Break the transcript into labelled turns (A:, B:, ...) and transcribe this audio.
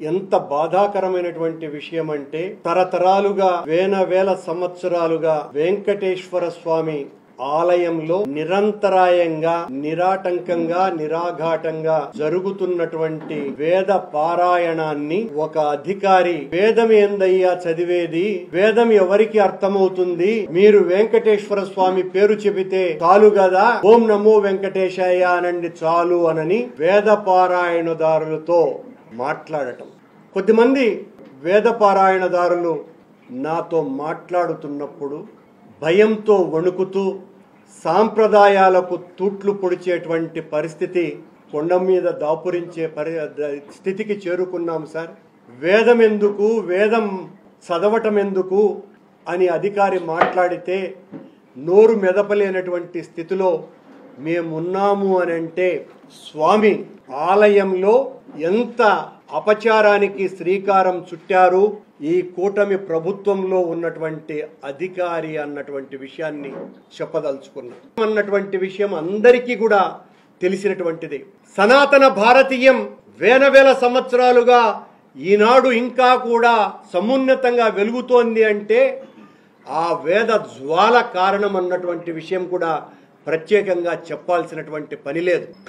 A: ఎంత బాధాకరమైనటువంటి విషయం అంటే తరతరాలుగా వేల సంవత్సరాలుగా వెంకటేశ్వర స్వామి ఆలయంలో నిరంతరాయంగా నిరాటంకంగా నిరాఘాటంగా జరుగుతున్నటువంటి వేద పారాయణాన్ని ఒక అధికారి వేదం ఏందయ్యా చదివేది, వేదం ఎవరికి అర్థమవుతుంది, మీరు వెంకటేశ్వర స్వామి పేరు చెబితే చాలు కదా, ఓం నమో వెంకటేశాయ అనండి చాలు అనని వేద పారాయణదారులతో మాట్లాడటం. కొద్దిమంది వేద పారాయణదారులు నాతో మాట్లాడుతున్నప్పుడు భయంతో వణుకుతూ సాంప్రదాయాలకు తూట్లు పొడిచేటువంటి పరిస్థితి, కొండ మీద దాపురించే స్థితికి చేరుకున్నాం సార్. వేదం ఎందుకు, వేదం చదవటం ఎందుకు అని అధికారి మాట్లాడితే నోరు మెదపలేనటువంటి స్థితిలో మేమున్నాము అని అంటే స్వామి ఆలయంలో ఎంత అపచారానికి శ్రీకారం చుట్టారు ఈ కూటమి ప్రభుత్వంలో ఉన్నటువంటి అధికారి అన్నటువంటి విషయాన్ని చెప్పదలుచుకున్నాం. అన్నటువంటి విషయం అందరికీ కూడా తెలిసినటువంటిది. సనాతన భారతీయం వేల సంవత్సరాలుగా ఈనాడు ఇంకా కూడా సమున్నతంగా వెలుగుతోంది అంటే ఆ వేద జ్వాల కారణం అన్నటువంటి విషయం కూడా ప్రత్యేకంగా చెప్పాల్సినటువంటి పని లేదు.